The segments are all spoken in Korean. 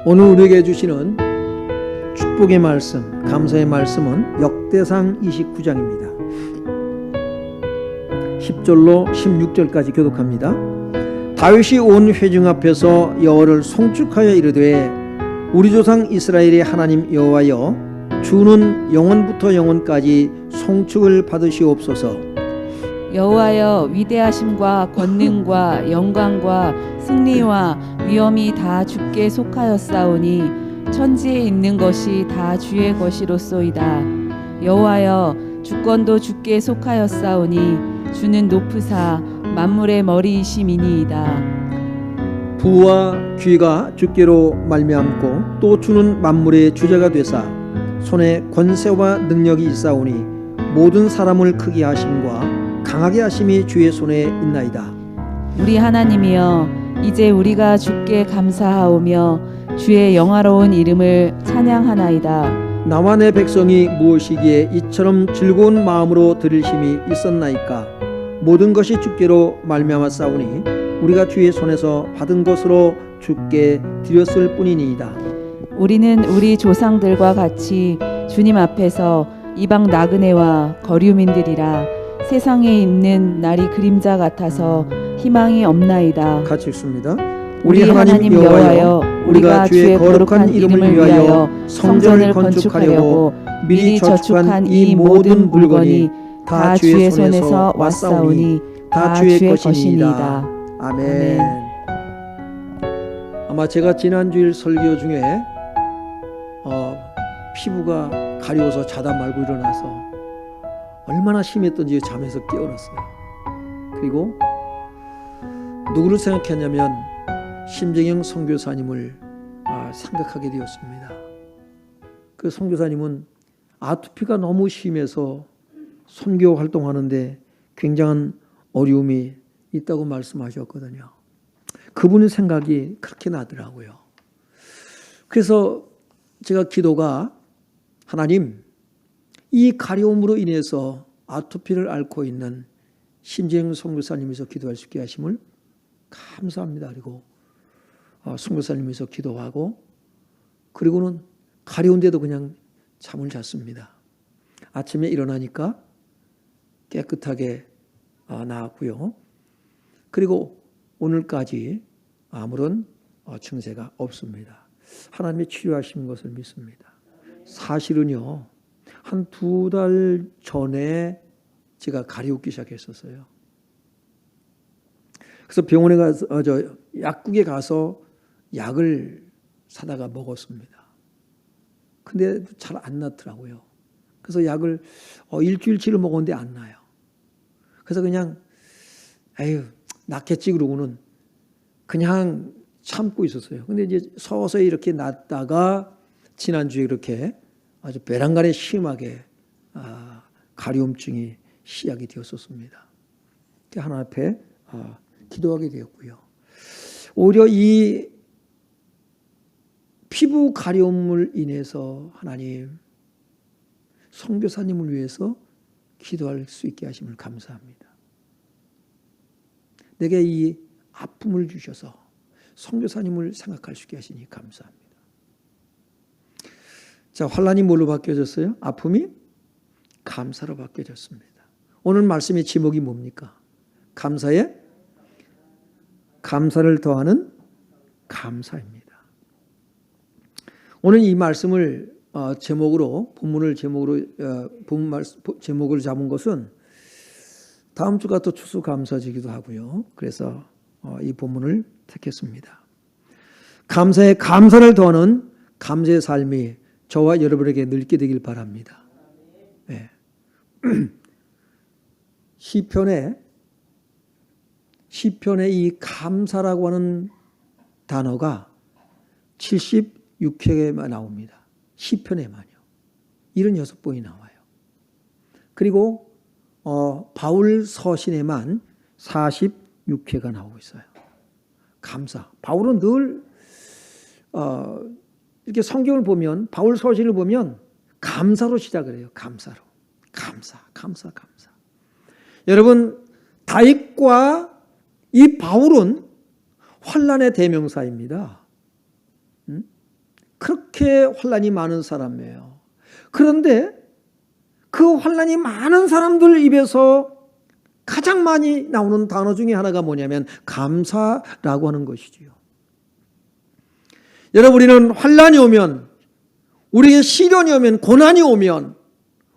오늘 우리에게 주시는 축복의 말씀, 감사의 말씀은 역대상 29장입니다. 10절로 16절까지 교독합니다. 다윗이 온 회중 앞에서 여호와를 송축하여 이르되 우리 조상 이스라엘의 하나님 여호와여, 주는 영원부터 영원까지 송축을 받으시옵소서. 여호와여, 위대하심과 권능과 영광과 승리와 위엄이 다 주께 속하였사오니 천지에 있는 것이 다 주의 것이로소이다. 여호와여, 주권도 주께 속하였사오니 주는 높으사 만물의 머리이심이니이다. 부와 귀가 주께로 말미암고 또 주는 만물의 주자가 되사 손에 권세와 능력이 있사오니 모든 사람을 크게 하심과 강하게 하심이 주의 손에 있나이다. 우리 하나님이여, 이제 우리가 주께 감사하오며 주의 영화로운 이름을 찬양하나이다. 나와 내 백성이 무엇이기에 이처럼 즐거운 마음으로 들을 힘이 있었나이까. 모든 것이 주께로 말미암았사오니 우리가 주의 손에서 받은 것으로 주께 드렸을 뿐이니이다. 우리는 우리 조상들과 같이 주님 앞에서 이방 나그네와 거류민들이라. 세상에 있는 날이 그림자 같아서 희망이 없나이다. 같이 읽습니다. 우리 하나님 여호와여, 우리가 주의 거룩한 이름을 위하여 성전을 건축하려고 미리 저축한 이 모든 물건이 다 주의 손에서 왔사오니 다 주의 것이니이다. 아멘. 아마 제가 지난주일 설교 중에 피부가 가려워서 자다 말고 일어나서 얼마나 심했던지 잠에서 깨어났어요. 그리고 누구를 생각했냐면 심정영 선교사님을 생각하게 되었습니다. 그 선교사님은 아토피가 너무 심해서 선교 활동하는데 굉장한 어려움이 있다고 말씀하셨거든요. 그분의 생각이 그렇게 나더라고요. 그래서 제가 기도가, 하나님, 이 가려움으로 인해서 아토피를 앓고 있는 심재영 선교사님에서 기도할 수 있게 하심을 감사합니다. 그리고 선교사님에서 기도하고, 그리고는 가려운데도 그냥 잠을 잤습니다. 아침에 일어나니까 깨끗하게 나았고요. 그리고 오늘까지 아무런 증세가 없습니다. 하나님이 치료하신 것을 믿습니다. 사실은요, 한 2달 전에 제가 가려우기 시작했었어요. 그래서 병원에 가서 약국에 가서 약을 사다가 먹었습니다. 근데 잘 안 낫더라고요. 그래서 약을 일주일치를 먹었는데 안 나요. 그래서 그냥 에휴, 낫겠지 그러고는 그냥 참고 있었어요. 근데 이제 서서히 이렇게 낫다가 지난주에 이렇게 아주 배란간에 심하게 가려움증이 시작이 되었었습니다. 하나님 앞에 기도하게 되었고요. 오히려 이 피부 가려움을 인해서 하나님, 선교사님을 위해서 기도할 수 있게 하심을 감사합니다. 내게 이 아픔을 주셔서 선교사님을 생각할 수 있게 하시니 감사합니다. 자, 환난이 뭘로 바뀌어졌어요? 아픔이 감사로 바뀌어졌습니다. 오늘 말씀의 제목이 뭡니까? 감사를 더하는 감사입니다. 오늘 이 말씀을 본문 제목을 잡은 것은 다음 주가 또 추수감사주기도 하고요. 그래서 이 본문을 택했습니다. 감사를 더하는 감사의 삶이 저와 여러분에게 늙게 되길 바랍니다. 네. 시편에 이 감사라고 하는 단어가 76회에만 나옵니다. 시편에만요. 76번이 나와요. 그리고 바울 서신에만 46회가 나오고 있어요. 감사. 바울은 늘 이렇게 성경을 보면, 바울 서신을 보면 감사로 시작을 해요. 감사로. 감사. 여러분, 다윗과 이 바울은 환난의 대명사입니다. 그렇게 환난이 많은 사람이에요. 그런데 그 환난이 많은 사람들 입에서 가장 많이 나오는 단어 중에 하나가 뭐냐면 감사라고 하는 것이지요. 여러분, 우리는 환난이 오면, 우리에게 시련이 오면, 고난이 오면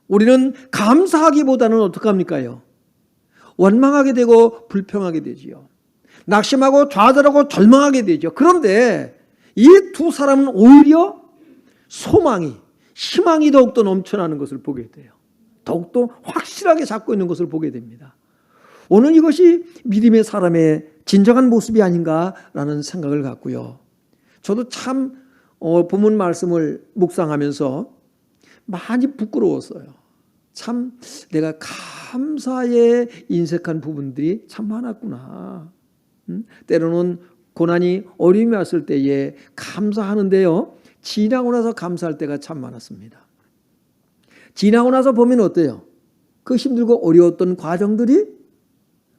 우리는 감사하기보다는 어떡합니까요? 원망하게 되고 불평하게 되지요. 낙심하고 좌절하고 절망하게 되죠. 그런데 이 두 사람은 오히려 소망이, 희망이 더욱더 넘쳐나는 것을 보게 돼요. 더욱더 확실하게 잡고 있는 것을 보게 됩니다. 오늘 이것이 믿음의 사람의 진정한 모습이 아닌가라는 생각을 갖고요. 저도 참 본문 말씀을 묵상하면서 많이 부끄러웠어요. 참 내가 감사에 인색한 부분들이 참 많았구나. 때로는 고난이 어려움이 왔을 때에 감사하는데요, 지나고 나서 감사할 때가 참 많았습니다. 지나고 나서 보면 어때요? 그 힘들고 어려웠던 과정들이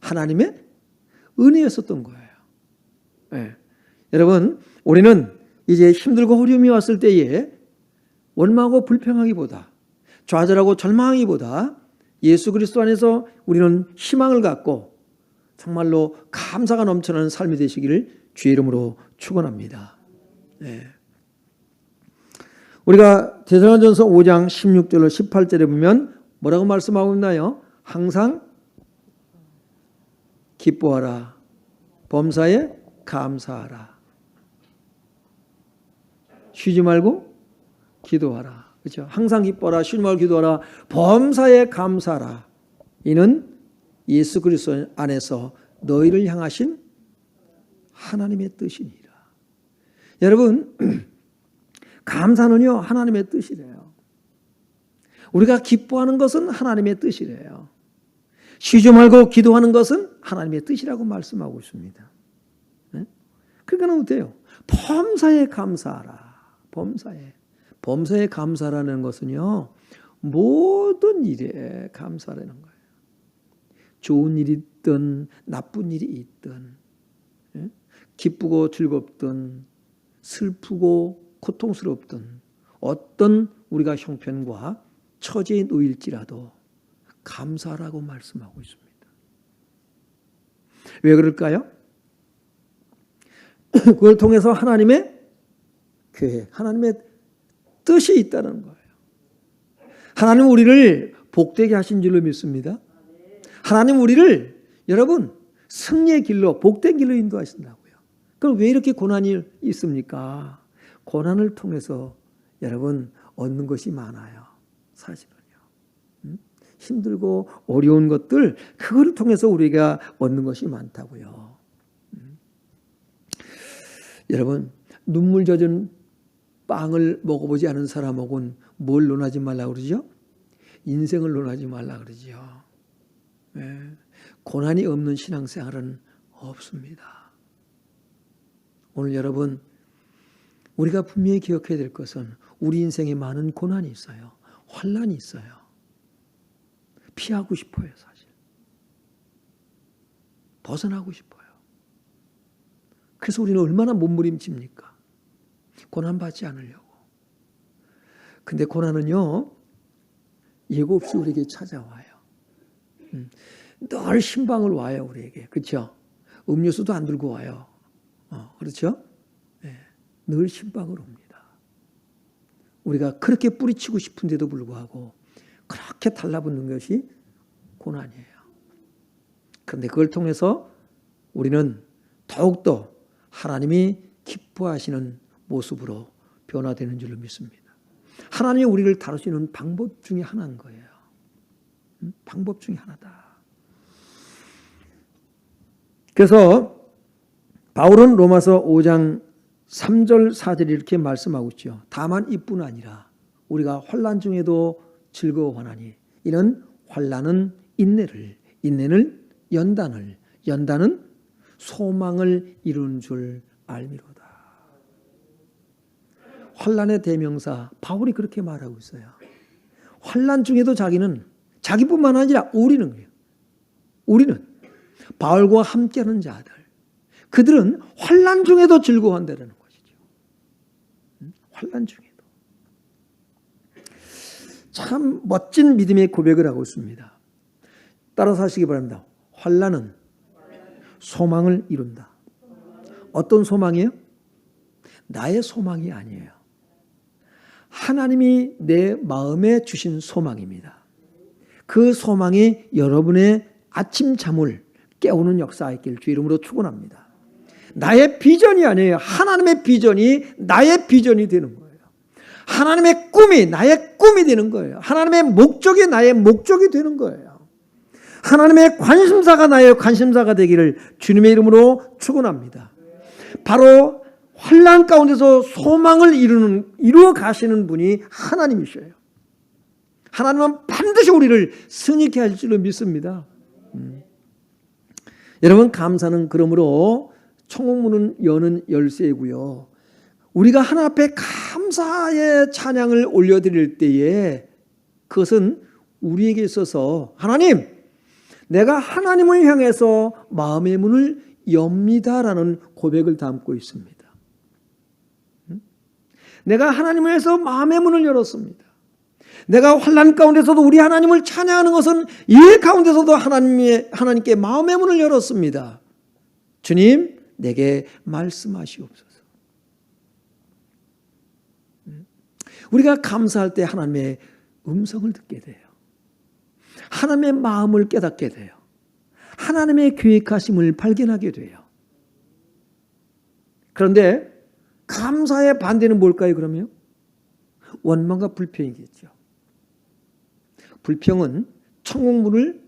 하나님의 은혜였었던 거예요. 네. 여러분, 우리는 이제 힘들고 어려움이 왔을 때에 원망하고 불평하기보다, 좌절하고 절망하기보다 예수 그리스도 안에서 우리는 희망을 갖고 정말로 감사가 넘쳐나는 삶이 되시기를 주의 이름으로 축원합니다. 네. 우리가 데살로니가전서 5장 16절로 18절에 보면 뭐라고 말씀하고 있나요? 항상 기뻐하라, 범사에 감사하라, 쉬지 말고 기도하라. 그렇죠? 항상 기뻐하라, 쉬지 말고 기도하라, 범사에 감사하라. 이는 예수 그리스도 안에서 너희를 향하신 하나님의 뜻이니라. 여러분, 감사는요 하나님의 뜻이래요. 우리가 기뻐하는 것은 하나님의 뜻이래요. 쉬지 말고 기도하는 것은 하나님의 뜻이라고 말씀하고 있습니다. 네? 그러니까 어때요? 범사에 감사하라. 범사에 감사라는 것은요, 모든 일에 감사라는 거예요. 좋은 일이 있든 나쁜 일이 있든, 기쁘고 즐겁든 슬프고 고통스럽든 어떤 우리가 형편과 처지에 놓일지라도 감사라고 말씀하고 있습니다. 왜 그럴까요? 그걸 통해서 하나님의 계획, 하나님의 뜻이 있다는 거예요. 하나님 우리를 복되게 하신 줄로 믿습니다. 하나님 우리를 여러분 승리의 길로, 복된 길로 인도하신다고요. 그럼 왜 이렇게 고난이 있습니까? 고난을 통해서 여러분 얻는 것이 많아요. 사실은요. 힘들고 어려운 것들, 그걸 통해서 우리가 얻는 것이 많다고요. 여러분, 눈물 젖은 빵을 먹어보지 않은 사람하고는 뭘 논하지 말라 그러죠? 인생을 논하지 말라 그러죠. 네. 고난이 없는 신앙생활은 없습니다. 오늘 여러분, 우리가 분명히 기억해야 될 것은 우리 인생에 많은 고난이 있어요. 환난이 있어요. 피하고 싶어요, 사실. 벗어나고 싶어요. 그래서 우리는 얼마나 몸부림칩니까? 고난받지 않으려고. 근데 고난은요, 예고 없이 우리에게 찾아와요. 늘 신방을 와요, 우리에게. 그렇죠? 음료수도 안 들고 와요. 그렇죠? 네. 늘 신방을 옵니다. 우리가 그렇게 뿌리치고 싶은데도 불구하고 그렇게 달라붙는 것이 고난이에요. 그런데 그걸 통해서 우리는 더욱더 하나님이 기뻐하시는 모습으로 변화되는 줄로 믿습니다. 하나님이 우리를 다루시는 방법 중에 하나인 거예요. 방법 중에 하나다. 그래서 바울은 로마서 5장 3절 4절 이렇게 말씀하고 있죠. 다만 이뿐 아니라 우리가 환난 중에도 즐거워하나니 이는 환난은 인내를, 인내는 연단을, 연단은 소망을 이루는 줄 알미로다. 환난의 대명사 바울이 그렇게 말하고 있어요. 환난 중에도 자기는, 자기뿐만 아니라 우리는 그래요. 우리는 바울과 함께하는 자들, 그들은 환난 중에도 즐거워한다는 것이죠. 환난 중에도. 참 멋진 믿음의 고백을 하고 있습니다. 따라서 하시기 바랍니다. 환난은 소망을 이룬다. 어떤 소망이에요? 나의 소망이 아니에요. 하나님이 내 마음에 주신 소망입니다. 그 소망이 여러분의 아침 잠을 깨우는 역사가 있기를 주 이름으로 축원합니다. 나의 비전이 아니에요. 하나님의 비전이 나의 비전이 되는 거예요. 하나님의 꿈이 나의 꿈이 되는 거예요. 하나님의 목적이 나의 목적이 되는 거예요. 하나님의 관심사가 나의 관심사가 되기를 주님의 이름으로 축원합니다. 바로 환난 가운데서 소망을 이루어 가시는 분이 하나님이셔요. 하나님은 반드시 우리를 승리케 할 줄로 믿습니다. 여러분, 감사는 그러므로 천국문은 여는 열쇠이고요. 우리가 하나님 앞에 감사의 찬양을 올려드릴 때에 그것은 우리에게 있어서 하나님, 내가 하나님을 향해서 마음의 문을 엽니다라는 고백을 담고 있습니다. 내가 하나님을 위해서 마음의 문을 열었습니다. 내가 환난 가운데서도 우리 하나님을 찬양하는 것은 일 가운데서도 하나님께 마음의 문을 열었습니다. 주님, 내게 말씀하시옵소서. 우리가 감사할 때 하나님의 음성을 듣게 돼요. 하나님의 마음을 깨닫게 돼요. 하나님의 계획하심을 발견하게 돼요. 그런데 감사의 반대는 뭘까요, 그러면? 원망과 불평이겠죠. 불평은 천국문을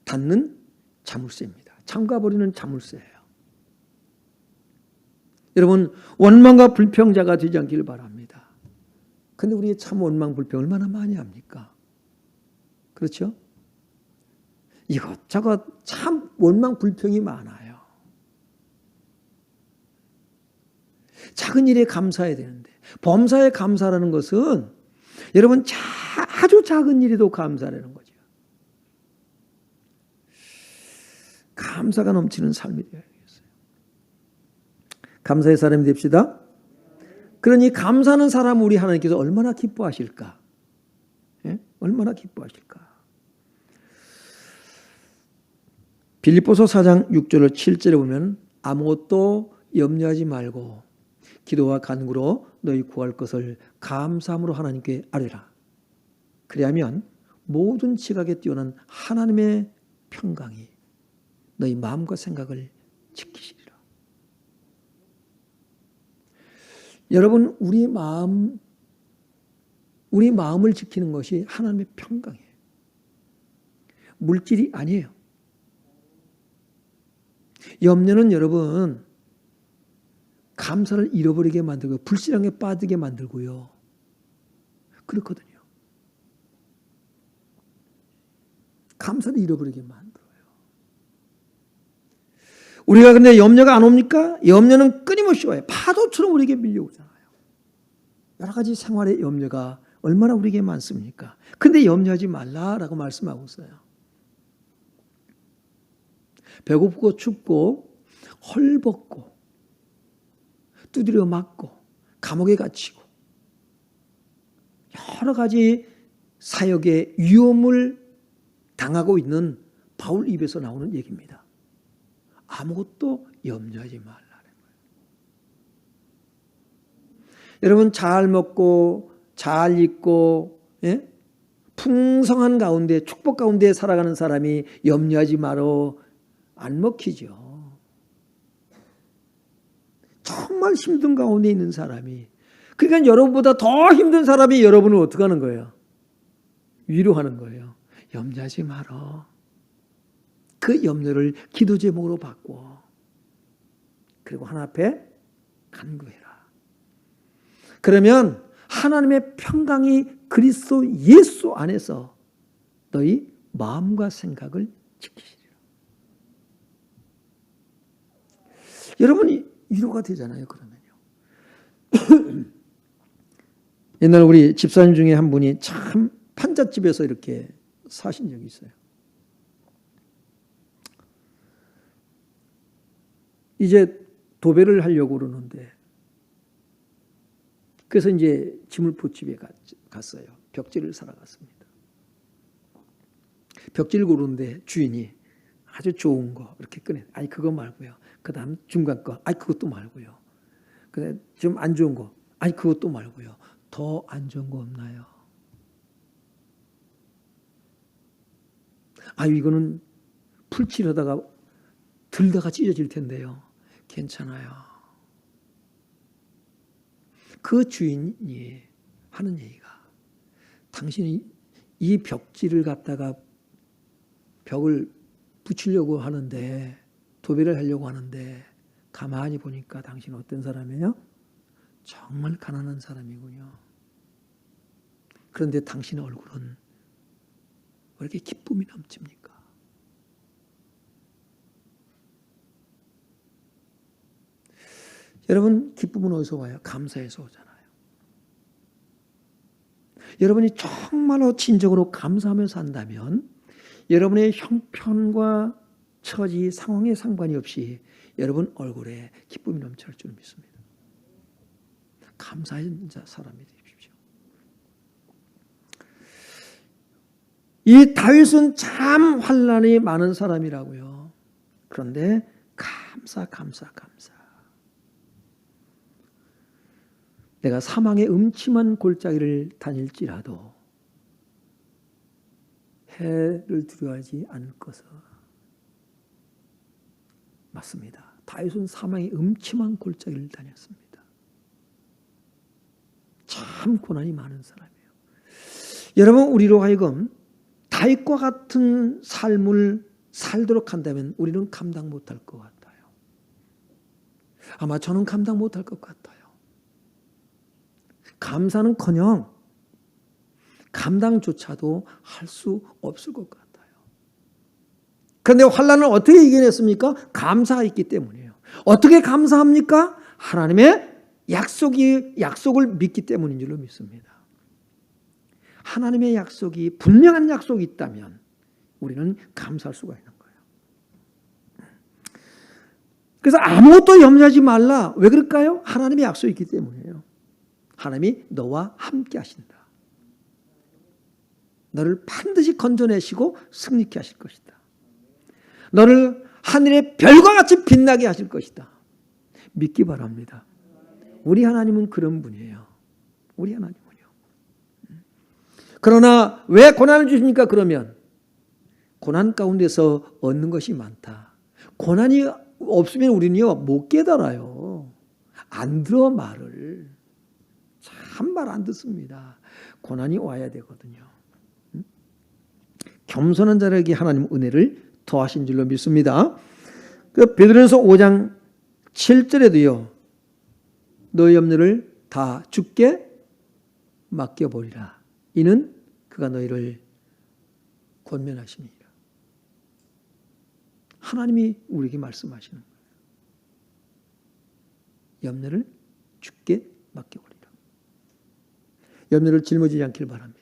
닫는 자물쇠입니다. 잠가버리는 자물쇠예요. 여러분, 원망과 불평자가 되지 않기를 바랍니다. 그런데 우리 참 원망, 불평 얼마나 많이 합니까? 그렇죠? 이것저것 참 원망, 불평이 많아요. 작은 일에 감사해야 되는데, 범사에 감사라는 것은 여러분 아주 작은 일에도 감사라는 거죠. 감사가 넘치는 삶이 되어야겠어요. 감사의 사람이 됩시다. 그러니 감사하는 사람 우리 하나님께서 얼마나 기뻐하실까? 예? 얼마나 기뻐하실까? 빌립보서 4장 6절 7절에 보면 아무것도 염려하지 말고 기도와 간구로 너희 구할 것을 감사함으로 하나님께 아뢰라. 그리하면 모든 지각에 뛰어난 하나님의 평강이 너희 마음과 생각을 지키시리라. 여러분, 우리 마음을 지키는 것이 하나님의 평강이에요. 물질이 아니에요. 염려는 여러분 감사를 잃어버리게 만들고 불신앙에 빠지게 만들고요. 그렇거든요. 감사를 잃어버리게 만들어요. 우리가 근데 염려가 안 옵니까? 염려는 끊임없이 와요. 파도처럼 우리에게 밀려오잖아요. 여러 가지 생활의 염려가 얼마나 우리에게 많습니까? 근데 염려하지 말라라고 말씀하고 있어요. 배고프고 춥고 헐벗고 두드려 맞고 감옥에 갇히고 여러 가지 사역의 위험을 당하고 있는 바울 입에서 나오는 얘기입니다. 아무것도 염려하지 말라는 거예요. 여러분, 잘 먹고 잘 입고 풍성한 가운데 축복 가운데 살아가는 사람이 염려하지 말어 안 먹히죠. 정말 힘든 가운데 있는 사람이, 그러니까 여러분보다 더 힘든 사람이 여러분을 어떻게 하는 거예요? 위로하는 거예요. 염려하지 말어. 그 염려를 기도 제목으로 바꿔. 그리고 하나님 앞에 간구해라. 그러면 하나님의 평강이 그리스도 예수 안에서 너희 마음과 생각을 지키시리라. 여러분이 위로가 되잖아요, 그러면요. 옛날 우리 집사님 중에 한 분이 참 판잣집에서 이렇게 사신 적이 있어요. 이제 도배를 하려고 그러는데 그래서 이제 지물포집에 갔어요. 벽지를 사러 갔습니다. 벽지를 고르는데 주인이 아주 좋은 거 이렇게 꺼내. 아니 그거 말고요. 그다음 중간 거. 아니 그것도 말고요. 그다음 좀 안 좋은 거. 아니 그것도 말고요. 더 안 좋은 거 없나요? 아유 이거는 풀칠하다가 들다가 찢어질 텐데요. 괜찮아요. 그 주인이 하는 얘기가 당신이 이 벽지를 갖다가 벽을 붙이려고 하는데 도배를 하려고 하는데 가만히 보니까 당신은 어떤 사람이에요? 정말 가난한 사람이군요. 그런데 당신의 얼굴은 왜 이렇게 기쁨이 넘칩니까? 여러분 기쁨은 어디서 와요? 감사해서 오잖아요. 여러분이 정말로 진정으로 감사하며 산다면 여러분의 형편과 처지, 상황에 상관이 없이 여러분 얼굴에 기쁨이 넘칠 줄 믿습니다. 감사한 사람이 되십시오. 이 다윗은 참 환난이 많은 사람이라고요. 그런데 감사. 내가 사망의 음침한 골짜기를 다닐지라도 해를 두려워하지 않을 것은 맞습니다. 다윗은 사망의 음침한 골짜기를 다녔습니다. 참 고난이 많은 사람이에요. 여러분 우리로 하여금 다윗과 같은 삶을 살도록 한다면 우리는 감당 못할 것 같아요. 아마 저는 감당 못할 것 같아요. 감사는커녕 감당조차도 할 수 없을 것 같아요. 그런데 환난을 어떻게 이겨냈습니까? 감사가 있기 때문이에요. 어떻게 감사합니까? 하나님의 약속을 믿기 때문인 줄로 믿습니다. 하나님의 약속이 분명한 약속이 있다면 우리는 감사할 수가 있는 거예요. 그래서 아무것도 염려하지 말라. 왜 그럴까요? 하나님의 약속이 있기 때문이에요. 하나님이 너와 함께 하신다. 너를 반드시 건져내시고 승리케 하실 것이다. 너를 하늘의 별과 같이 빛나게 하실 것이다. 믿기 바랍니다. 우리 하나님은 그런 분이에요. 우리 하나님은요. 그러나 왜 고난을 주십니까? 그러면 고난 가운데서 얻는 것이 많다. 고난이 없으면 우리는요 못 깨달아요. 안 들어 말을. 참 말 안 듣습니다. 고난이 와야 되거든요. 겸손한 자에게 하나님 은혜를 더하신 줄로 믿습니다. 그 베드로전서 5장 7절에도요. 너의 염려를 다 주께 맡겨버리라. 이는 그가 너희를 권면하십니다. 하나님이 우리에게 말씀하시는 거예요. 염려를 주께 맡겨버리라. 염려를 짊어지지 않길 바랍니다.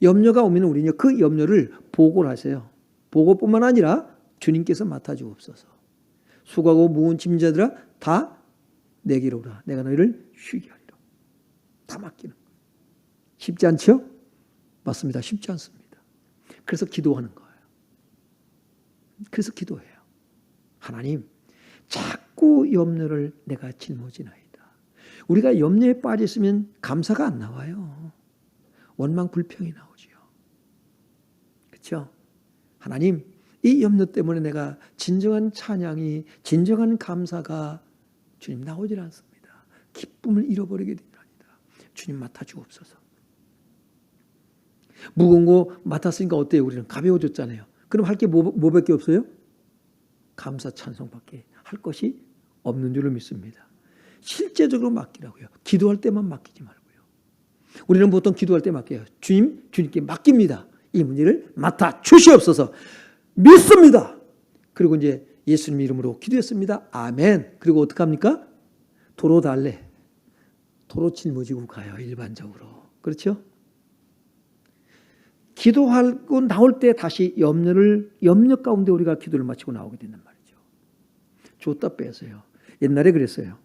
염려가 오면 우리는 그 염려를 보고를 하세요. 보고뿐만 아니라 주님께서 맡아주옵소서. 수고하고 무거운 짐자들아 다 내게로 오라. 내가 너희를 쉬게 하리라. 다 맡기는 거예요. 쉽지 않죠? 맞습니다. 쉽지 않습니다. 그래서 기도하는 거예요. 그래서 기도해요. 하나님, 자꾸 염려를 내가 짊어지나이다. 우리가 염려에 빠져 있으면 감사가 안 나와요. 원망 불평이 나오지요. 그렇죠? 하나님, 이 염려 때문에 내가 진정한 찬양이, 진정한 감사가 주님 나오질 않습니다. 기쁨을 잃어버리게 됩니다. 주님 맡아주옵소서. 무거운 거 맡았으니까 어때요? 우리는 가벼워졌잖아요. 그럼 할 게 뭐밖에 없어요? 감사 찬송밖에 할 것이 없는 줄로 믿습니다. 실제적으로 맡기라고요. 기도할 때만 맡기지 말고요. 우리는 보통 기도할 때 맡겨요. 주님께 맡깁니다. 이 문제를 맡아 주시옵소서. 믿습니다. 그리고 이제 예수님 이름으로 기도했습니다. 아멘. 그리고 어떻게 합니까? 도로 달래. 도로 짊어지고 가요. 일반적으로. 그렇죠? 기도하고 나올 때 다시 염려 가운데 우리가 기도를 마치고 나오게 된단 말이죠. 줬다 빼서요. 옛날에 그랬어요.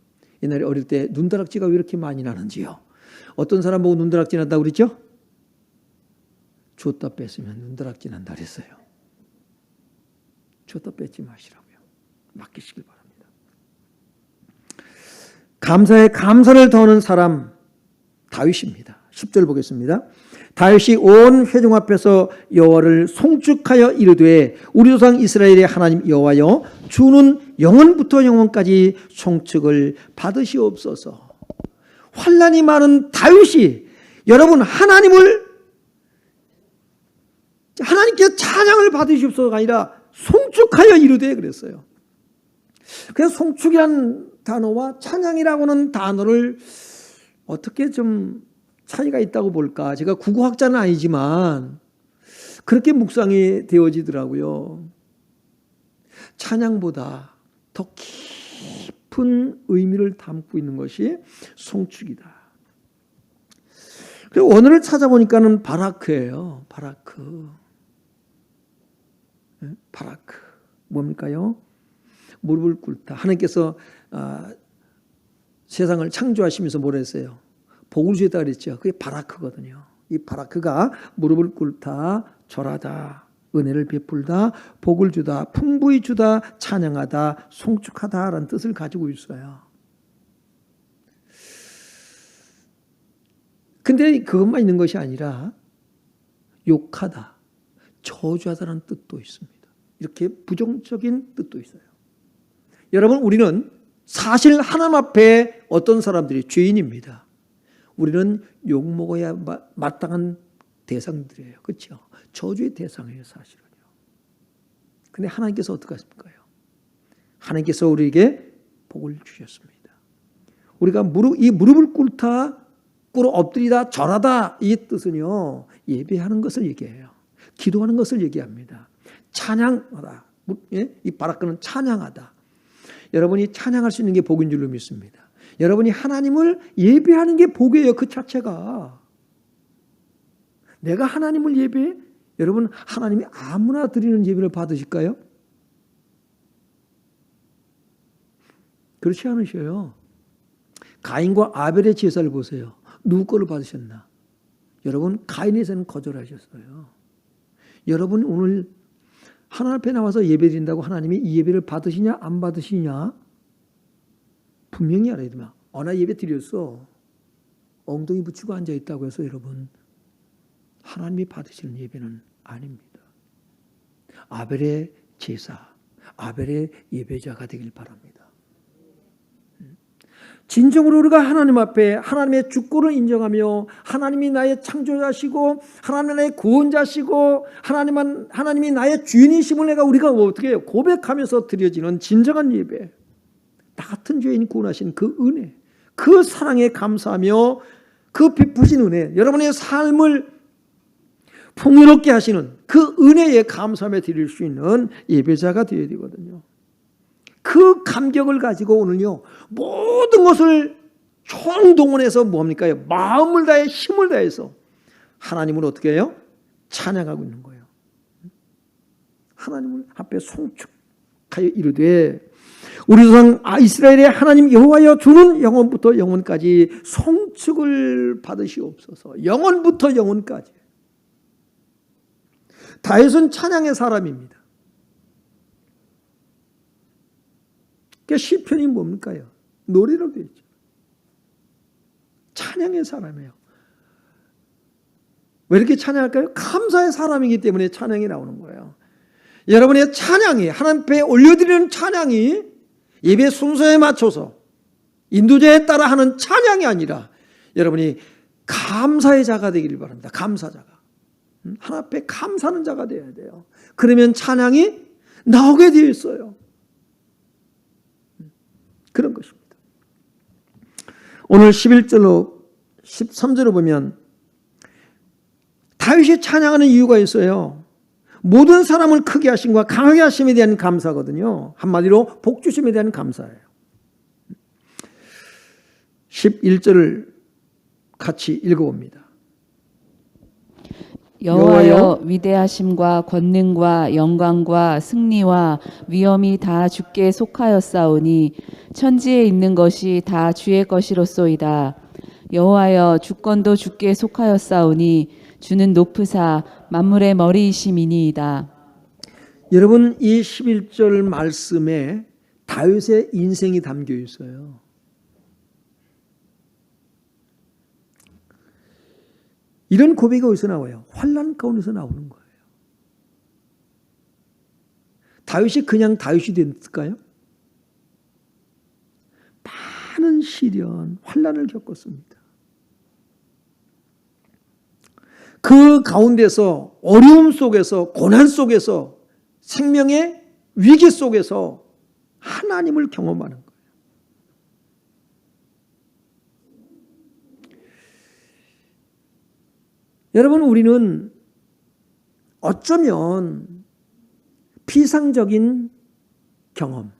옛날에 어릴 때 눈다락지가 왜 이렇게 많이 나는지요? 어떤 사람 보고 눈다락지 난다고 그랬죠? 줬다 뺐으면 눈다락지 난다 그랬어요. 줬다 뺏지 마시라고요. 맡기시길 바랍니다. 감사에 감사를 더하는 사람 다윗입니다. 10절 보겠습니다. 다윗이 온 회중 앞에서 여호와를 송축하여 이르되 우리 조상 이스라엘의 하나님 여호와여 주는 영원부터 영원까지 송축을 받으시옵소서. 환난이 많은 다윗이 여러분 하나님께 찬양을 받으시옵소서가 아니라 송축하여 이르되 그랬어요. 그래서 송축이라는 단어와 찬양이라고는 단어를 어떻게 좀 차이가 있다고 볼까? 제가 국어학자는 아니지만 그렇게 묵상이 되어지더라고요. 찬양보다 더 깊은 의미를 담고 있는 것이 송축이다. 그리고 원어를 찾아보니까는 바라크예요. 바라크. 바라크. 뭡니까요? 무릎을 꿇다. 하나님께서 세상을 창조하시면서 뭐라 했어요? 복을 주셨다 그랬죠. 그게 바라크거든요. 이 바라크가 무릎을 꿇다, 절하다, 은혜를 베풀다, 복을 주다, 풍부히 주다, 찬양하다, 송축하다라는 뜻을 가지고 있어요. 근데 그것만 있는 것이 아니라 욕하다, 저주하다라는 뜻도 있습니다. 이렇게 부정적인 뜻도 있어요. 여러분, 우리는 사실 하나님 앞에 어떤 사람들이 죄인입니다. 우리는 욕먹어야 마땅한 대상들이에요. 그렇죠? 저주의 대상이에요, 사실은요. 근데 하나님께서 어떻게 하십니까요? 하나님께서 우리에게 복을 주셨습니다. 우리가 무릎을 꿇다, 꿇어 엎드리다, 절하다 이 뜻은요, 예배하는 것을 얘기해요. 기도하는 것을 얘기합니다. 찬양하다. 이 바라크는 찬양하다. 여러분이 찬양할 수 있는 게 복인 줄로 믿습니다. 여러분이 하나님을 예배하는 게 복이에요. 그 자체가. 내가 하나님을 예배해? 여러분, 하나님이 아무나 드리는 예배를 받으실까요? 그렇지 않으셔요. 가인과 아벨의 제사를 보세요. 누구 거를 받으셨나? 여러분, 가인에서는 거절하셨어요. 여러분, 오늘 하나님 앞에 나와서 예배드린다고 하나님이 이 예배를 받으시냐 안 받으시냐 분명히 알아야 됩니다. 나 예배 드렸어. 엉덩이 붙이고 앉아있다고 해서 여러분 하나님이 받으시는 예배는 아닙니다. 아벨의 제사, 아벨의 예배자가 되길 바랍니다. 진정으로 우리가 하나님 앞에 하나님의 주권을 인정하며 하나님이 나의 창조자시고 하나님이 나의 구원자시고 하나님이 나의 주인이심을 우리가 어떻게 해요? 고백하면서 드려지는 진정한 예배. 나 같은 죄인 구원하신 그 은혜, 그 사랑에 감사하며 그 베푸신 은혜, 여러분의 삶을 풍요롭게 하시는 그 은혜에 감사하며 드릴 수 있는 예배자가 되어야 되거든요. 그 감격을 가지고 오늘요, 모든 것을 총동원해서 뭡니까? 마음을 다해 힘을 다해서 하나님을 어떻게 해요? 찬양하고 있는 거예요. 하나님을 앞에 송축하여 이르되 우리 조상 이스라엘의 하나님 여호와여 주는 영원부터 영원까지 송축을 받으시옵소서. 영원부터 영원까지. 다윗은 찬양의 사람입니다. 그러니까 시편이 뭡니까요? 노래로 되어 있죠. 찬양의 사람이에요. 왜 이렇게 찬양할까요? 감사의 사람이기 때문에 찬양이 나오는 거예요. 여러분의 찬양이, 하나님 앞에 올려드리는 찬양이 예배 순서에 맞춰서 인도자에 따라 하는 찬양이 아니라 여러분이 감사의 자가 되기를 바랍니다. 감사자가. 하나님 앞에 감사하는 자가 되어야 돼요. 그러면 찬양이 나오게 되어 있어요. 그런 것입니다. 오늘 11절로 13절로 보면 다윗이 찬양하는 이유가 있어요. 모든 사람을 크게 하심과 강하게 하심에 대한 감사거든요. 한마디로 복 주심에 대한 감사예요. 11절을 같이 읽어봅니다. 여호와여 위대하심과 권능과 영광과 승리와 위엄이 다 주께 속하였사오니 천지에 있는 것이 다 주의 것이로소이다. 여호와여 주권도 주께 속하였사오니 주는 높으사 만물의 머리이심이니이다. 여러분, 이 11절 말씀에 다윗의 인생이 담겨 있어요. 이런 고백이 어디서 나와요? 환난 가운데서 나오는 거예요. 다윗이 그냥 다윗이 됐을까요? 많은 시련, 환난을 겪었습니다. 그 가운데서 어려움 속에서 고난 속에서 생명의 위기 속에서 하나님을 경험하는 거예요. 여러분, 우리는 어쩌면 피상적인 경험,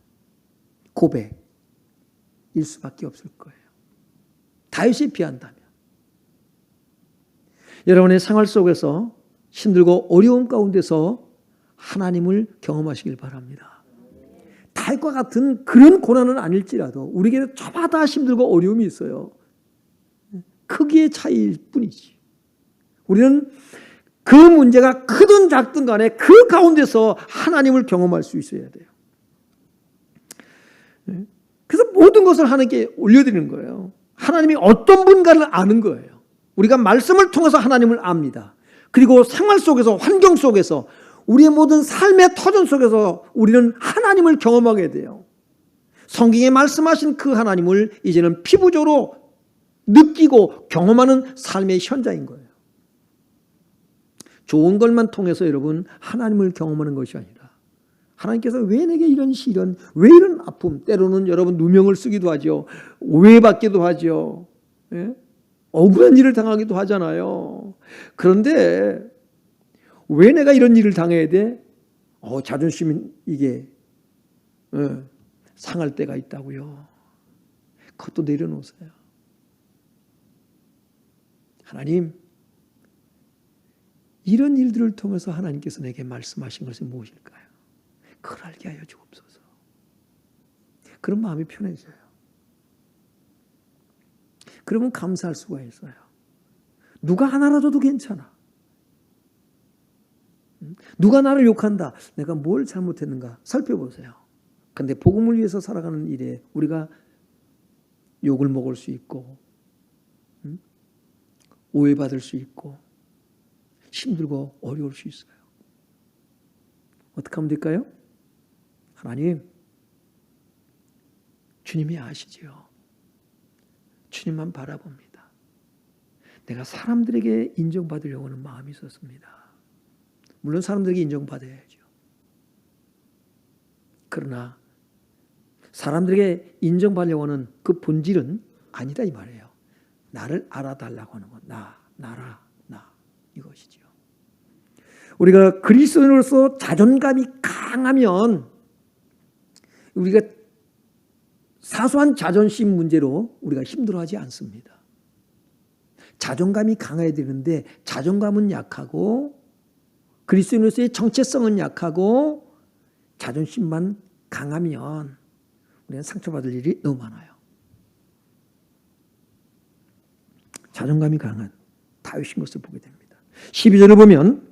고백일 수밖에 없을 거예요. 다윗에 비한다면. 여러분의 생활 속에서 힘들고 어려움 가운데서 하나님을 경험하시길 바랍니다. 다윗과 같은 그런 고난은 아닐지라도 우리에게 저마다 힘들고 어려움이 있어요. 크기의 차이일 뿐이지. 우리는 그 문제가 크든 작든 간에 그 가운데서 하나님을 경험할 수 있어야 돼요. 그래서 모든 것을 하나님께 올려드리는 거예요. 하나님이 어떤 분가를 아는 거예요. 우리가 말씀을 통해서 하나님을 압니다. 그리고 생활 속에서, 환경 속에서, 우리의 모든 삶의 터전 속에서 우리는 하나님을 경험하게 돼요. 성경에 말씀하신 그 하나님을 이제는 피부적으로 느끼고 경험하는 삶의 현장인 거예요. 좋은 것만 통해서 여러분 하나님을 경험하는 것이 아니라 하나님께서 왜 내게 이런 시련, 왜 이런 아픔, 때로는 여러분 누명을 쓰기도 하죠. 오해받기도 하죠. 예? 억울한 일을 당하기도 하잖아요. 그런데 왜 내가 이런 일을 당해야 돼? 자존심이 이게 상할 때가 있다고요. 그것도 내려놓으세요. 하나님, 이런 일들을 통해서 하나님께서 내게 말씀하신 것이 무엇일까요? 그걸 알게 하여 주옵소서. 그런 마음이 편해져요. 그러면 감사할 수가 있어요. 누가 하나라 줘도 괜찮아. 누가 나를 욕한다. 내가 뭘 잘못했는가 살펴보세요. 그런데 복음을 위해서 살아가는 일에 우리가 욕을 먹을 수 있고 오해받을 수 있고 힘들고 어려울 수 있어요. 어떻게 하면 될까요? 하나님, 주님이 아시지요. 주님만 바라봅니다. 내가 사람들에게 인정받으려고 하는 마음이 있었습니다. 물론 사람들에게 인정받아야죠. 그러나 사람들에게 인정받으려고 하는 그 본질은 아니다 이 말이에요. 나를 알아달라고 하는 것. 나라, 이것이죠. 우리가 그리스도인으로서 자존감이 강하면 우리가 사소한 자존심 문제로 우리가 힘들어하지 않습니다. 자존감이 강해야 되는데 자존감은 약하고 그리스도인으로서의 정체성은 약하고 자존심만 강하면 우리는 상처받을 일이 너무 많아요. 자존감이 강한 다윗인 것을 보게 됩니다. 12절을 보면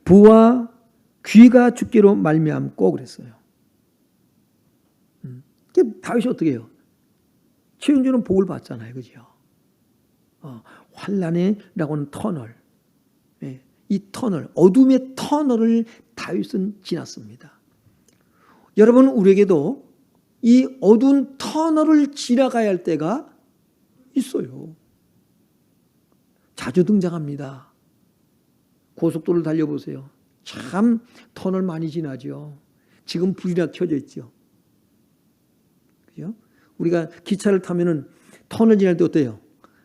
부와 귀가 죽기로 말미암고 그랬어요. 다윗이 어떻게 해요? 최영주는 복을 받잖아요. 그죠? 환란이라고 하는 터널. 이 터널, 어둠의 터널을 다윗은 지났습니다. 여러분, 우리에게도 이 어두운 터널을 지나가야 할 때가 있어요. 자주 등장합니다. 고속도로를 달려보세요. 참 터널 많이 지나죠. 지금 불이나 켜져 있죠. 그죠? 우리가 기차를 타면은 터널 지날 때 어때요?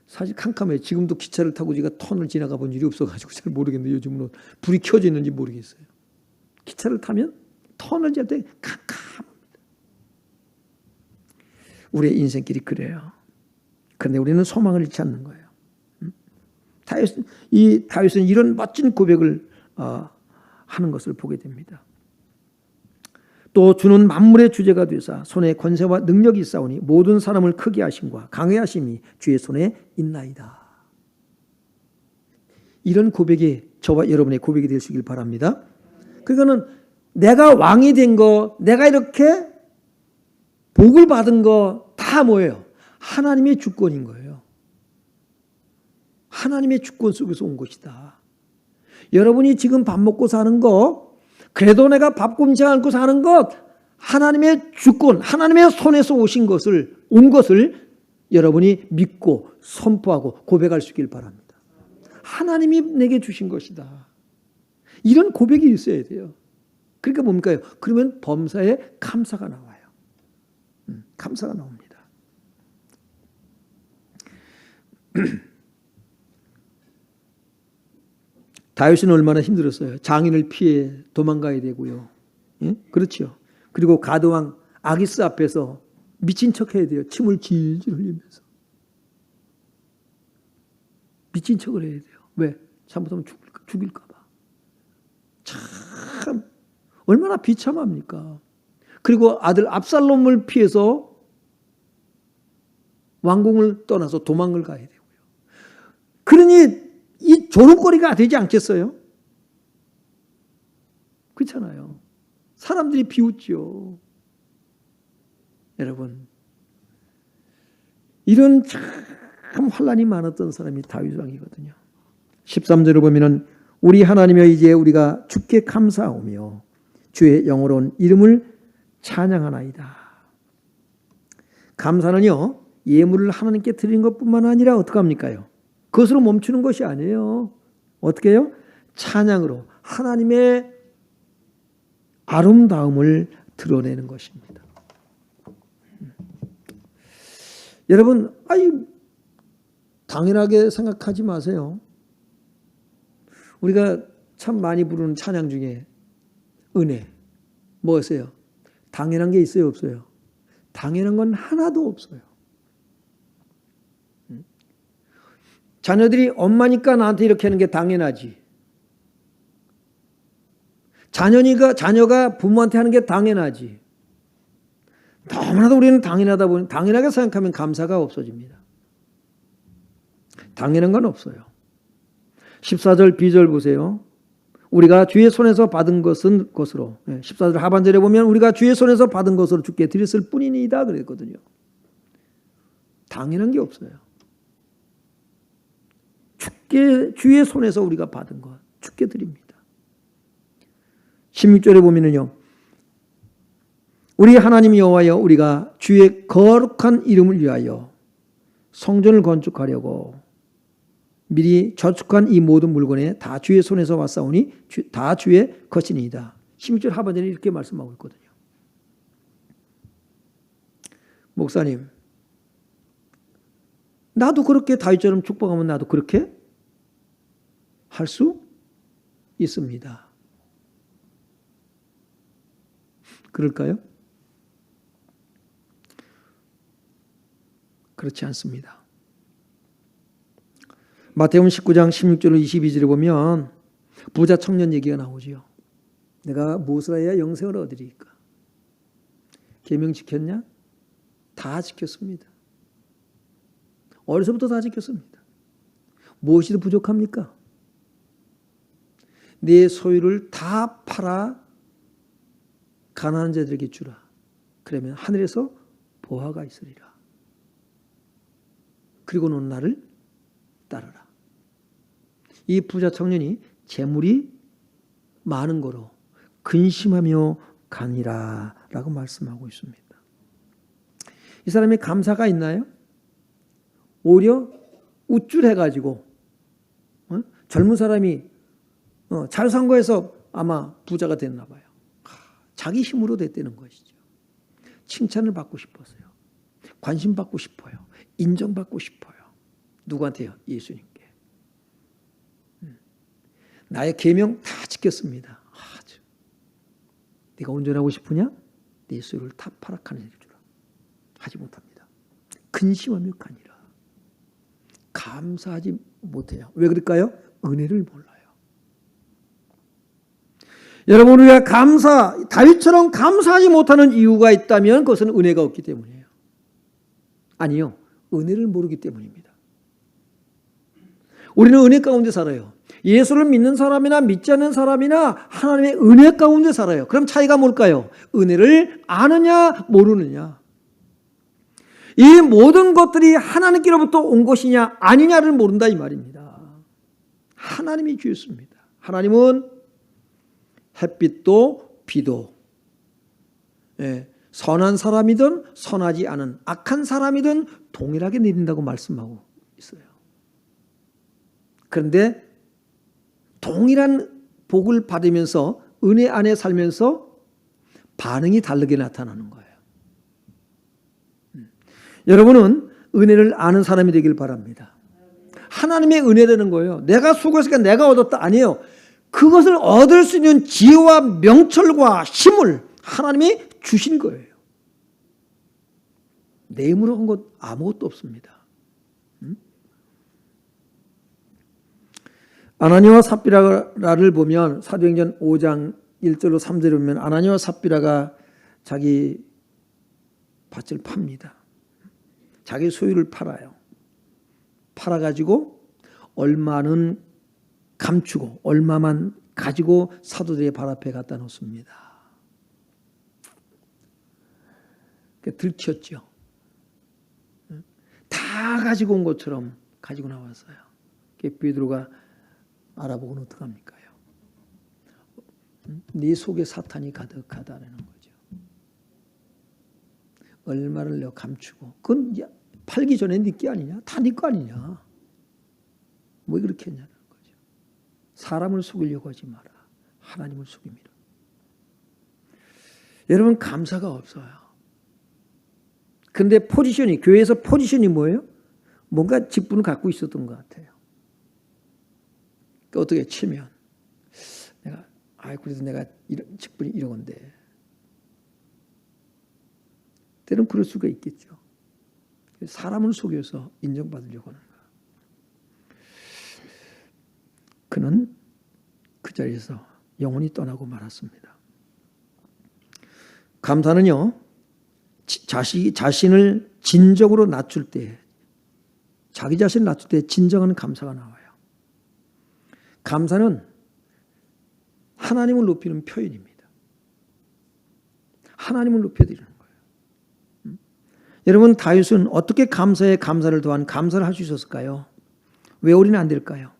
사실 캄캄해요. 지금도 기차를 타고 제가 터널 지나가 본 일이 없어가지고 잘 모르겠는데 요즘은 불이 켜져 있는지 모르겠어요. 기차를 타면 터널 지날 때 캄캄합니다. 우리의 인생길이 그래요. 그런데 우리는 소망을 잃지 않는 거예요. 다윗은 이런 멋진 고백을 하는 것을 보게 됩니다. 또 주는 만물의 주제가 되사 손에 권세와 능력이 있사오니 모든 사람을 크게 하심과 강해하심이 주의 손에 있나이다. 이런 고백이 저와 여러분의 고백이 되시길 바랍니다. 그러니까는 내가 왕이 된 거, 내가 이렇게 복을 받은 거 다 뭐예요? 하나님의 주권인 거예요. 하나님의 주권 속에서 온 것이다. 여러분이 지금 밥 먹고 사는 거, 그래도 내가 밥 굶지 않고 사는 것, 하나님의 주권, 하나님의 손에서 오신 것을, 온 것을 여러분이 믿고 선포하고 고백할 수 있길 바랍니다. 하나님이 내게 주신 것이다. 이런 고백이 있어야 돼요. 그러니까 뭡니까? 그러면 범사에 감사가 나와요. 감사가 나옵니다. 다윗은 얼마나 힘들었어요. 장인을 피해 도망가야 되고요. 예? 그렇죠. 그리고 가드왕 아기스 앞에서 미친 척 해야 돼요. 침을 질질 흘리면서. 미친 척을 해야 돼요. 왜? 잘못하면 죽일까 봐. 참 얼마나 비참합니까? 그리고 아들 압살롬을 피해서 왕궁을 떠나서 도망을 가야 되고요. 그러니 이 조롱거리가 되지 않겠어요? 그렇잖아요. 사람들이 비웃죠. 여러분, 이런 참 환난이 많았던 사람이 다윗 왕이거든요. 13절을 보면은 우리 하나님여 이제 우리가 주께 감사하오며 주의 영어로운 이름을 찬양하나이다. 감사는요, 예물을 하나님께 드리는 것뿐만 아니라 어떻게 합니까요? 그것으로 멈추는 것이 아니에요. 어떻게 해요? 찬양으로 하나님의 아름다움을 드러내는 것입니다. 여러분, 당연하게 생각하지 마세요. 우리가 참 많이 부르는 찬양 중에 은혜, 뭐였어요? 당연한 게 있어요, 없어요? 당연한 건 하나도 없어요. 자녀들이 엄마니까 나한테 이렇게 하는 게 당연하지. 자녀가 부모한테 하는 게 당연하지. 너무나도 우리는 당연하다 보니 당연하게 생각하면 감사가 없어집니다. 당연한 건 없어요. 14절 B절 보세요. 우리가 주의 손에서 받은 것은 것으로, 14절 하반절에 보면 우리가 주의 손에서 받은 것으로 주께 드렸을 뿐이니이다 그랬거든요. 당연한 게 없어요. 주의 손에서 우리가 받은 것 주께 드립니다. 16절에 보면은요, 우리 하나님 여호와여 우리가 주의 거룩한 이름을 위하여 성전을 건축하려고 미리 저축한 이 모든 물건에 다 주의 손에서 왔사오니 다 주의 것이니이다. 16절 하반절에 이렇게 말씀하고 있거든요. 목사님, 나도 그렇게 다윗처럼 축복하면 나도 그렇게 할 수 있습니다. 그럴까요? 그렇지 않습니다. 마태복음 19장 16절로 22절에 보면 부자 청년 얘기가 나오지요. 내가 무엇을 해야 영생을 얻으리까? 계명 지켰냐? 다 지켰습니다. 어려서부터 다 지켰습니다. 무엇이 더 부족합니까? 네 소유를 다 팔아 가난한 자들에게 주라. 그러면 하늘에서 보화가 있으리라. 그리고 너는 나를 따르라. 이 부자 청년이 재물이 많은 거로 근심하며 가니라 라고 말씀하고 있습니다. 이 사람이 감사가 있나요? 오히려 우쭐해가지고 젊은 사람이 잘 산 거에서 아마 부자가 됐나 봐요. 자기 힘으로 됐다는 것이죠. 칭찬을 받고 싶었어요. 관심 받고 싶어요. 인정받고 싶어요. 누구한테요? 예수님께. 나의 계명 다 지켰습니다. 네가 운전하고 싶으냐? 네 소유를 다 팔아가는 일을 주라. 하지 못합니다. 근심하며 가니라. 감사하지 못해요. 왜 그럴까요? 은혜를 몰라요. 여러분, 우리가 다윗처럼 감사하지 못하는 이유가 있다면 그것은 은혜가 없기 때문이에요. 아니요, 은혜를 모르기 때문입니다. 우리는 은혜 가운데 살아요. 예수를 믿는 사람이나 믿지 않는 사람이나 하나님의 은혜 가운데 살아요. 그럼 차이가 뭘까요? 은혜를 아느냐 모르느냐. 이 모든 것들이 하나님께로부터 온 것이냐 아니냐를 모른다 이 말입니다. 하나님이 주였습니다. 하나님은 햇빛도 비도, 선한 사람이든 선하지 않은 악한 사람이든 동일하게 내린다고 말씀하고 있어요. 그런데 동일한 복을 받으면서 은혜 안에 살면서 반응이 다르게 나타나는 거예요. 여러분은 은혜를 아는 사람이 되길 바랍니다. 하나님의 은혜라는 거예요. 내가 수고했으니까 내가 얻었다 아니에요. 그것을 얻을 수 있는 지혜와 명철과 힘을 하나님이 주신 거예요. 내 힘으로 한 것 아무것도 없습니다. 아나니아와 삽비라를 보면 사도행전 5장 1절로 3절에 보면 아나니아와 삽비라가 자기 밭을 팝니다. 자기 소유를 팔아요. 팔아가지고 얼마는 감추고 얼마만 가지고 사도들의 발 앞에 갖다 놓습니다. 들켰죠. 다 가지고 온 것처럼 가지고 나왔어요. 베드로가 알아보고는 어떡합니까요? 네 속에 사탄이 가득하다는 거죠. 얼마를 내가 감추고 그건 팔기 전에 네 게 아니냐? 다 네 거 아니냐? 왜 그렇게 했냐는 거죠. 사람을 속이려고 하지 마라. 하나님을 속입니다. 여러분 감사가 없어요. 근데 교회에서 포지션이 뭐예요? 뭔가 직분을 갖고 있었던 것 같아요. 어떻게 치면 그래도 내가 이런 직분이 이런 건데 때론 그럴 수가 있겠죠. 사람을 속여서 인정받으려고 하는 거야. 그는 그 자리에서 영원히 떠나고 말았습니다. 감사는요, 자신을 진정으로 낮출 때, 자기 자신을 낮출 때 진정한 감사가 나와요. 감사는 하나님을 높이는 표현입니다. 하나님을 높여드리는 거예요. 여러분, 다윗은 어떻게 감사에 감사를 더한 감사를 할 수 있었을까요? 왜 우리는 안 될까요?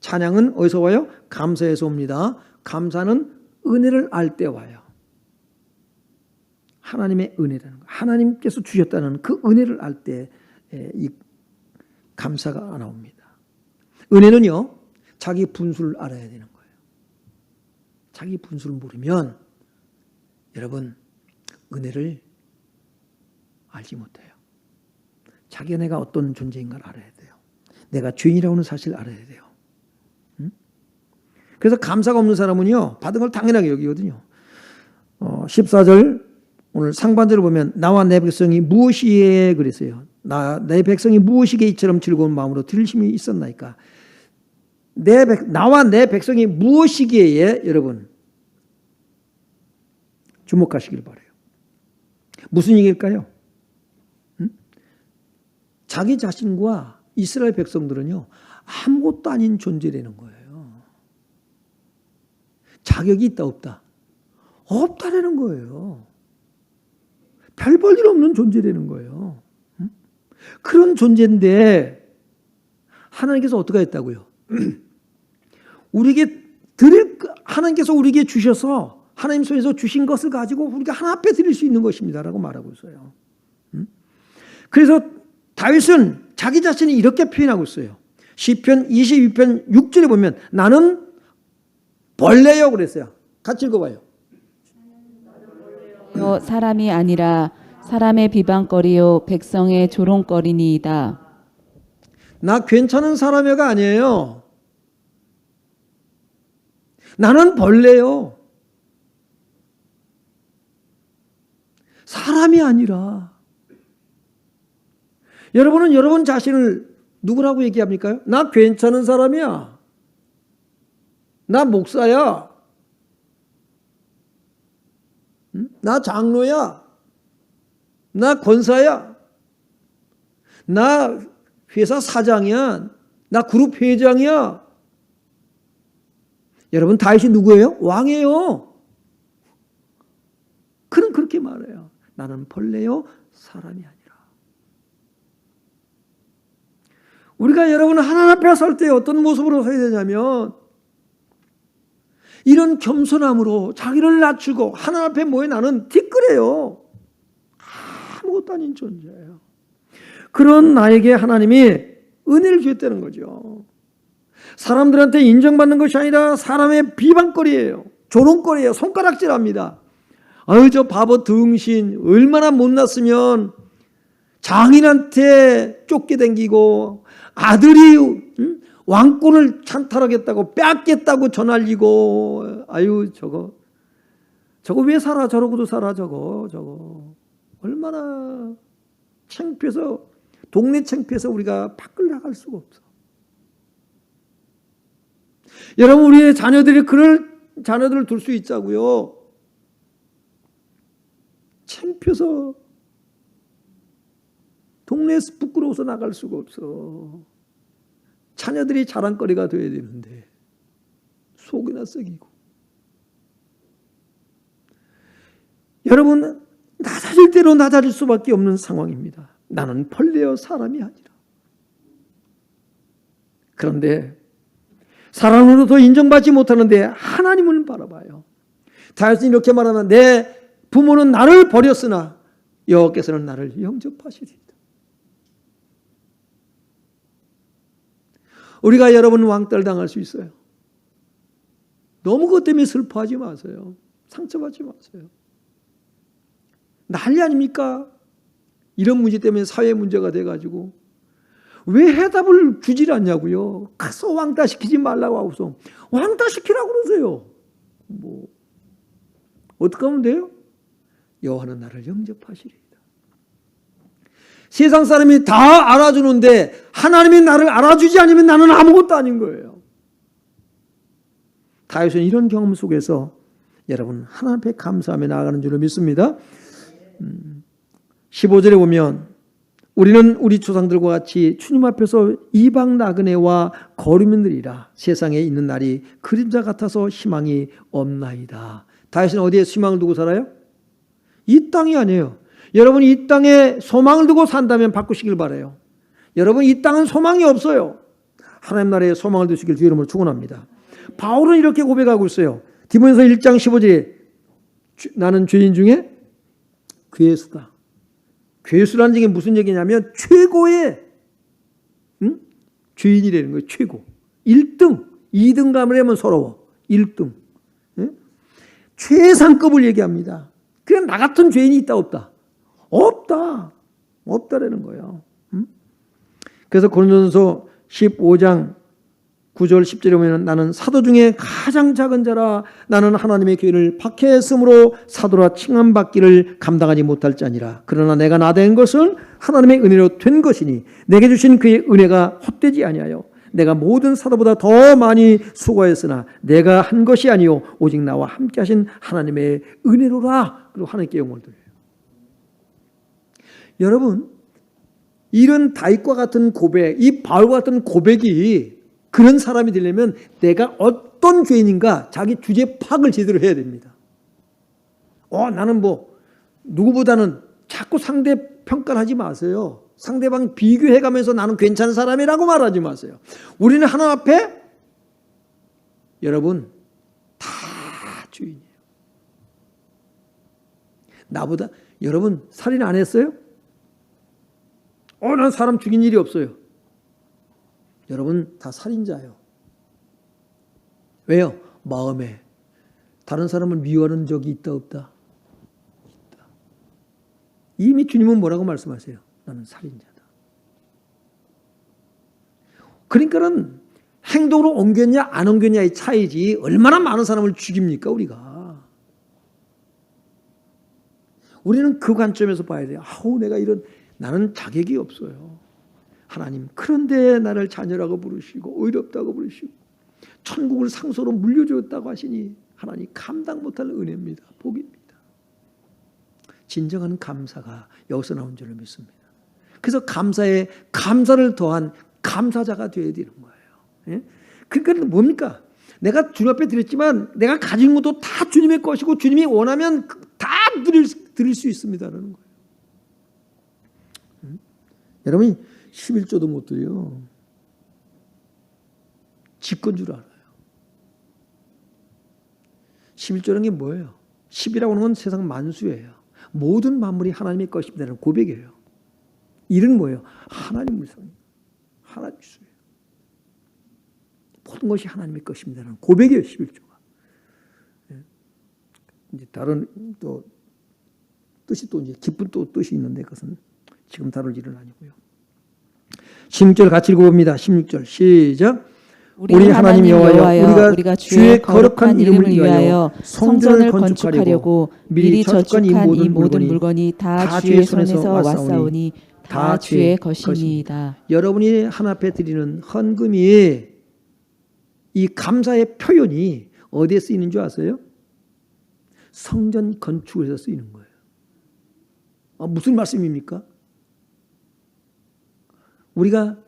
찬양은 어디서 와요? 감사에서 옵니다. 감사는 은혜를 알 때 와요. 하나님의 은혜라는 거, 하나님께서 주셨다는 그 은혜를 알 때 이 감사가 나옵니다. 은혜는요, 자기 분수를 알아야 되는 거예요. 자기 분수를 모르면 여러분 은혜를 알지 못해요. 자기가 내가 어떤 존재인가를 알아야 돼요. 내가 죄인이라고 하는 사실을 알아야 돼요. 그래서 감사가 없는 사람은요, 받은 걸 당연하게 여기거든요. 14절 오늘 상반절을 보면 나와 내 백성이 무엇이에 그랬어요. 내 백성이 무엇이게 이처럼 즐거운 마음으로 들을 힘이 있었나이까. 나와 내 백성이 무엇이기에 여러분 주목하시길 바라요. 무슨 얘기일까요? 자기 자신과 이스라엘 백성들은요 아무것도 아닌 존재라는 거예요. 자격이 있다 없다? 없다라는 거예요. 별 볼 일 없는 존재라는 거예요. 그런 존재인데 하나님께서 어떻게 했다고요? 하나님께서 우리에게 주셔서 하나님 손에서 주신 것을 가지고 우리가 하나 앞에 드릴 수 있는 것입니다라고 말하고 있어요. 그래서 다윗은 자기 자신이 이렇게 표현하고 있어요. 시편 22편 6절에 보면 나는 벌레요 그랬어요. 같이 읽어봐요. 사람이 아니라 사람의 비방거리요 백성의 조롱거리니이다. 나 괜찮은 사람이가 아니에요. 나는 벌레요. 사람이 아니라. 여러분은 여러분 자신을 누구라고 얘기합니까? 나 괜찮은 사람이야. 나 목사야. 나 장로야. 나 권사야. 나 회사 사장이야. 나 그룹 회장이야. 여러분 다윗이 누구예요? 왕이에요. 그는 그렇게 말해요. 나는 벌레요 사람이 아니라. 우리가 여러분 하나님 앞에 설 때 어떤 모습으로 서야 되냐면 이런 겸손함으로 자기를 낮추고 하나님 앞에 모여 나는 뒷거래요. 아무것도 아닌 존재예요. 그런 나에게 하나님이 은혜를 주셨다는 거죠. 사람들한테 인정받는 것이 아니라 사람의 비방거리예요. 조롱거리예요. 손가락질합니다. 아유 저 바보 등신 얼마나 못났으면 장인한테 쫓게 댕기고 아들이 왕권을 찬탈하겠다고 뺏겠다고 전알리고 아유 저거 왜 살아 저러고도 살아 저거 얼마나 창피해서 동네 창피해서 우리가 밖을 나갈 수가 없어. 여러분 우리의 자녀들이 그럴 자녀들을 둘 수 있자고요. 창피해서 동네에서 부끄러워서 나갈 수가 없어. 자녀들이 자랑거리가 돼야 되는데 속이나 썩이고. 여러분 낮아질 대로 낮아질 수밖에 없는 상황입니다. 나는 벌레요 사람이 아니라. 그런데 사람으로도 인정받지 못하는데 하나님을 바라봐요. 다윗은 이렇게 말하면 내 부모는 나를 버렸으나 여호와께서는 나를 영접하시리이다. 우리가 여러분 왕따를 당할 수 있어요. 너무 그것 때문에 슬퍼하지 마세요. 상처받지 마세요. 난리 아닙니까? 이런 문제 때문에 사회 문제가 돼가지고 왜 해답을 주질 않냐고요. 가서 왕따시키지 말라고 하고서 왕따시키라고 그러세요. 뭐 어떻게 하면 돼요? 여호와는 나를 영접하시리이다. 세상 사람이 다 알아주는데 하나님이 나를 알아주지 않으면 나는 아무것도 아닌 거예요. 다윗은 이런 경험 속에서 여러분 하나님 앞에 감사하며 나아가는 줄을 믿습니다. 15절에 보면 우리는 우리 조상들과 같이 주님 앞에서 이방 나그네와 거류민들이라 세상에 있는 날이 그림자 같아서 희망이 없나이다. 다윗은 어디에 희망을 두고 살아요? 이 땅이 아니에요. 여러분 이 땅에 소망을 두고 산다면 바꾸시길 바라요. 여러분 이 땅은 소망이 없어요. 하나님 나라에 소망을 두시길 주 이름으로 축원합니다. 바울은 이렇게 고백하고 있어요. 디모데서 1장 15절에 나는 죄인 중에 괴수다. 괴수라는 얘기는 무슨 얘기냐면 최고의 죄인이라는 거예요. 최고. 1등. 2등감을 하면 서러워. 1등. 최상급을 얘기합니다. 그냥 나 같은 죄인이 있다 없다? 없다. 없다라는 거예요. 그래서 고린도전서 15장 9절 10절에 보면 나는 사도 중에 가장 작은 자라 나는 하나님의 교회를 박해했으므로 사도라 칭함받기를 감당하지 못할 자니라. 그러나 내가 나된 것은 하나님의 은혜로 된 것이니 내게 주신 그의 은혜가 헛되지 아니하여 내가 모든 사도보다 더 많이 수고하였으나 내가 한 것이 아니요 오직 나와 함께 하신 하나님의 은혜로라. 그리고 하나님께 영광을 돌려요. 여러분 이런 다윗과 같은 고백, 이 바울과 같은 고백이 그런 사람이 되려면 내가 어떤 죄인인가 자기 주제 파악을 제대로 해야 됩니다. 나는 뭐 누구보다는 자꾸 상대 평가를 하지 마세요. 상대방 비교해가면서 나는 괜찮은 사람이라고 말하지 마세요. 우리는 하나님 앞에 여러분 다 주인이에요. 나보다 여러분 살인 안 했어요? 난 사람 죽인 일이 없어요. 여러분 다 살인자예요. 왜요? 마음에 다른 사람을 미워하는 적이 있다 없다? 있다. 이미 주님은 뭐라고 말씀하세요? 나는 살인자다. 그러니까는 행동으로 옮겼냐 안 옮겼냐의 차이지 얼마나 많은 사람을 죽입니까 우리가. 우리는 그 관점에서 봐야 돼요. 내가 나는 자격이 없어요. 하나님 그런데 나를 자녀라고 부르시고 의롭다고 부르시고 천국을 상소로 물려주었다고 하시니 하나님 감당 못할 은혜입니다. 복입니다. 진정한 감사가 여기서 나온 줄로 믿습니다. 그래서 감사에 감사를 더한 감사자가 되어야 되는 거예요. 예? 그러니까 뭡니까? 내가 주님 앞에 드렸지만 내가 가진 것도 다 주님의 것이고 주님이 원하면 다 드릴 수 있습니다라는 거예요. 여러분이 11조도 못 드려. 지건 줄 알아요. 11조라는 게 뭐예요? 10이라고 하는 건 세상 만수예요. 모든 만물이 하나님의 것입니다라는 고백이에요. 일은 뭐예요? 하나님 물성이에요. 하나님 수예요. 모든 것이 하나님의 것입니다라는 고백이에요. 11조가. 이제 다른 또 뜻이 또 이제 깊은 또 뜻이 있는데 그것은 지금 다룰 일은 아니고요. 16절 같이 읽어봅니다. 16절 시작. 우리 하나님 여호와여 우리가 주의 거룩한 이름을 위하여 성전을 건축하려고 미리 저축한 이 모든 물건이 다 주의 손에서 왔사오니 다 주의 것이니이다. 여러분이 하나님 앞에 드리는 헌금이 이 감사의 표현이 어디에 쓰이는 줄 아세요? 성전 건축을 해서 쓰이는 거예요. 무슨 말씀입니까? 우리가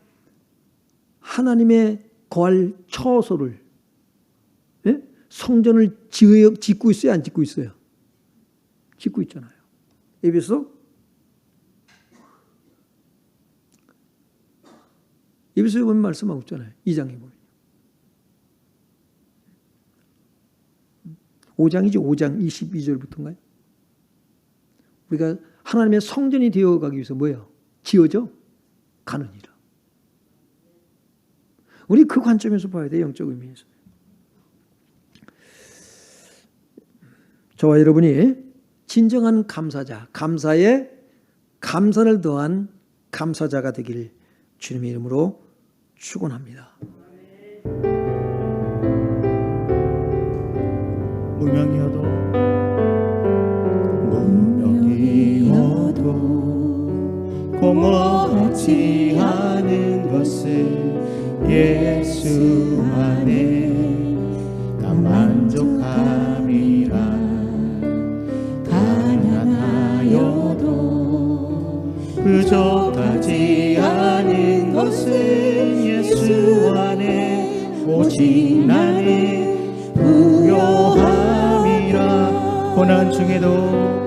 하나님의 거할 처소를 성전을 짓고 있어요? 안 짓고 있어요? 짓고 있잖아요. 에베소에 보면 말씀하고 있잖아요. 2장에 보면. 5장이죠. 5장 22절부터인가요? 우리가 하나님의 성전이 되어가기 위해서 뭐예요? 지어져 가느니라. 우리 그 관점에서 봐야 돼. 영적 의미에서. 저와 여러분이 진정한 감사자, 감사에 감사를 더한 감사자가 되길 주님의 이름으로 축원합니다. 무명이어도 공허하지 않은 것을 예수 안에 나 만족함이라. 가난하여도 부족하지 않은 것을 예수 안에 오직 나의 부요함이라. 고난 중에도